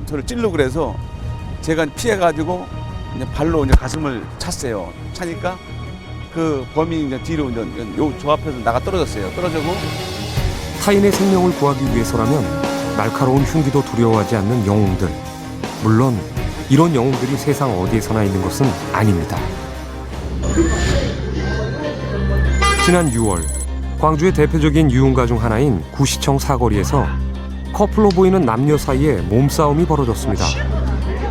저를 찔르고 그래서 제가 피해가지고 이제 발로 이제 가슴을 찼어요. 차니까 그 범인이 이제 뒤로 이제 저 앞에서 나가 떨어졌어요. 떨어지고 타인의 생명을 구하기 위해서라면 날카로운 흉기도 두려워하지 않는 영웅들. 물론 이런 영웅들이 세상 어디에서나 있는 것은 아닙니다. 지난 6월 광주의 대표적인 유흥가 중 하나인 구시청 사거리에서 커플로 보이는 남녀 사이에 몸싸움이 벌어졌습니다.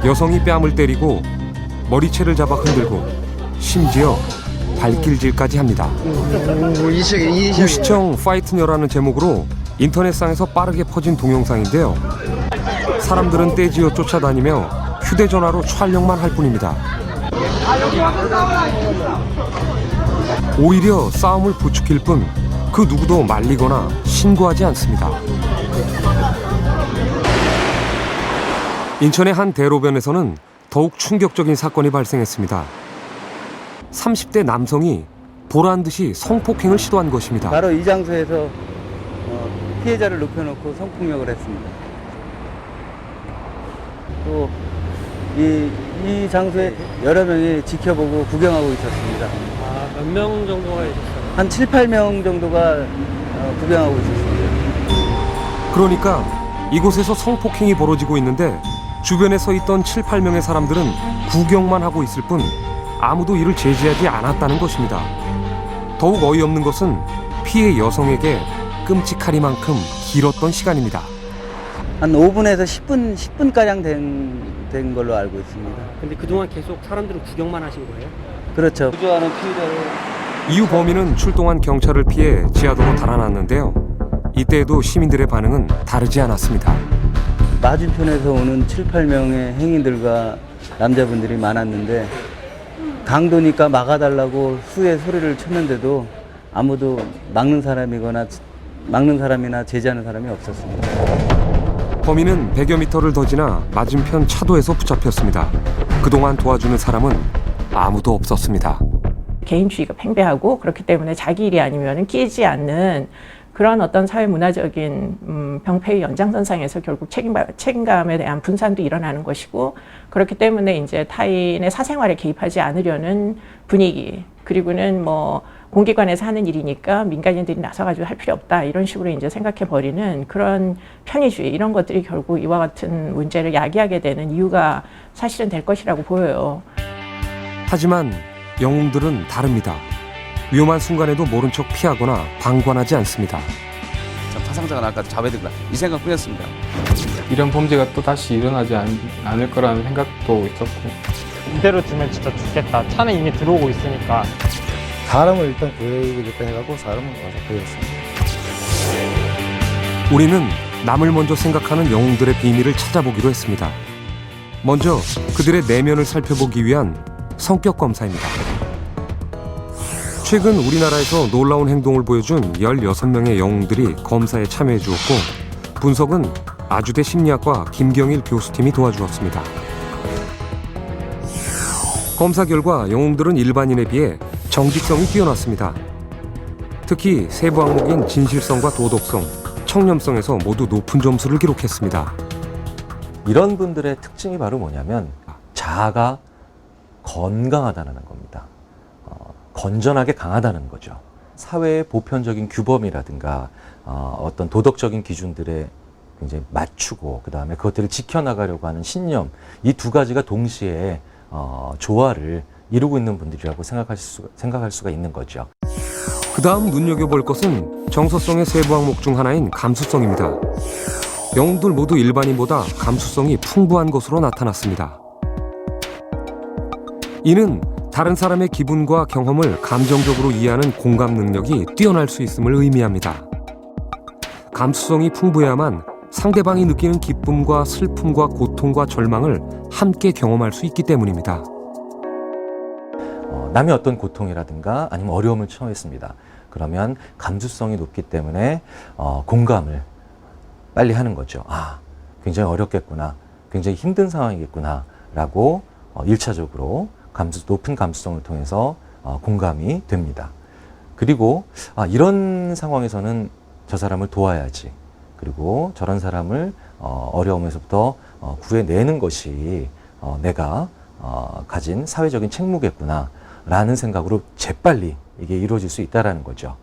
여성이 뺨을 때리고 머리채를 잡아 흔들고 심지어 발길질까지 합니다. 구시청 파이트녀라는 제목으로 인터넷상에서 빠르게 퍼진 동영상인데요. 사람들은 떼지어 쫓아다니며 휴대전화로 촬영만 할 뿐입니다. 오히려 싸움을 부추길 뿐 그 누구도 말리거나 신고하지 않습니다. 인천의 한 대로변에서는 더욱 충격적인 사건이 발생했습니다. 30대 남성이 보란 듯이 성폭행을 시도한 것입니다. 바로 이 장소에서 피해자를 눕혀놓고 성폭력을 했습니다. 또 이 장소에 여러 명이 지켜보고 구경하고 있었습니다. 몇 명 정도가 있었어요? 한 7, 8명 정도가 구경하고 있었습니다. 그러니까 이곳에서 성폭행이 벌어지고 있는데 주변에 서 있던 7, 8명의 사람들은 구경만 하고 있을 뿐 아무도 이를 제지하지 않았다는 것입니다. 더욱 어이없는 것은 피해 여성에게 끔찍하리만큼 길었던 시간입니다. 한 5분에서 10분가량 된 걸로 알고 있습니다. 근데 그동안 계속 사람들은 구경만 하신 거예요? 그렇죠. 구조하는 피해자를 이후 범인은 출동한 경찰을 피해 지하도로 달아났는데요. 이때에도 시민들의 반응은 다르지 않았습니다. 맞은편에서 오는 7, 8명의 행인들과 남자분들이 많았는데 강도니까 막아달라고 수의 소리를 쳤는데도 아무도 막는 사람이나 제지하는 사람이 없었습니다. 범인은 100여 미터를 더 지나 맞은편 차도에서 붙잡혔습니다. 그동안 도와주는 사람은 아무도 없었습니다. 개인주의가 팽배하고 그렇기 때문에 자기 일이 아니면 끼지 않는 그런 어떤 사회문화적인 병폐의 연장선상에서 결국 책임감에 대한 분산도 일어나는 것이고, 그렇기 때문에 이제 타인의 사생활에 개입하지 않으려는 분위기, 그리고는 뭐 공기관에서 하는 일이니까 민간인들이 나서가지고 할 필요 없다, 이런 식으로 이제 생각해 버리는 그런 편의주의, 이런 것들이 결국 이와 같은 문제를 야기하게 되는 이유가 사실은 될 것이라고 보여요. 하지만 영웅들은 다릅니다. 위험한 순간에도 모른 척 피하거나 방관하지 않습니다. 참 사상자가 날까 잡아야 되구나 이 생각뿐이었습니다. 이런 범죄가 또 다시 일어나지 않을 거라는 생각도 있었고, 이대로 두면 진짜 죽겠다. 차는 이미 들어오고 있으니까. 사람을 일단 구해야겠다 해갖고 사람을 와서 구했습니다. 우리는 남을 먼저 생각하는 영웅들의 비밀을 찾아보기로 했습니다. 먼저 그들의 내면을 살펴보기 위한 성격 검사입니다. 최근 우리나라에서 놀라운 행동을 보여준 16명의 영웅들이 검사에 참여해 주었고, 분석은 아주대 심리학과 김경일 교수팀이 도와주었습니다. 검사 결과 영웅들은 일반인에 비해 정직성이 뛰어났습니다. 특히 세부 항목인 진실성과 도덕성, 청렴성에서 모두 높은 점수를 기록했습니다. 이런 분들의 특징이 바로 뭐냐면 자아가 건강하다는 겁니다. 건전하게 강하다는 거죠. 사회의 보편적인 규범이라든가 어떤 도덕적인 기준들에 굉장히 맞추고 그 다음에 그것들을 지켜나가려고 하는 신념, 이 두 가지가 동시에 조화를 이루고 있는 분들이라고 생각할 수가 있는 거죠. 그 다음 눈여겨볼 것은 정서성의 세부 항목 중 하나인 감수성입니다. 영웅들 모두 일반인보다 감수성이 풍부한 것으로 나타났습니다. 이는 다른 사람의 기분과 경험을 감정적으로 이해하는 공감 능력이 뛰어날 수 있음을 의미합니다. 감수성이 풍부해야만 상대방이 느끼는 기쁨과 슬픔과 고통과 절망을 함께 경험할 수 있기 때문입니다. 남이 어떤 고통이라든가 아니면 어려움을 처했습니다. 그러면 감수성이 높기 때문에 공감을 빨리 하는 거죠. 아, 굉장히 어렵겠구나, 굉장히 힘든 상황이겠구나 라고 1차적으로 높은 감수성을 통해서 공감이 됩니다. 그리고 이런 상황에서는 저 사람을 도와야지, 그리고 저런 사람을 어려움에서부터 구해내는 것이 내가 가진 사회적인 책무겠구나라는 생각으로 재빨리 이게 이루어질 수 있다라는 거죠.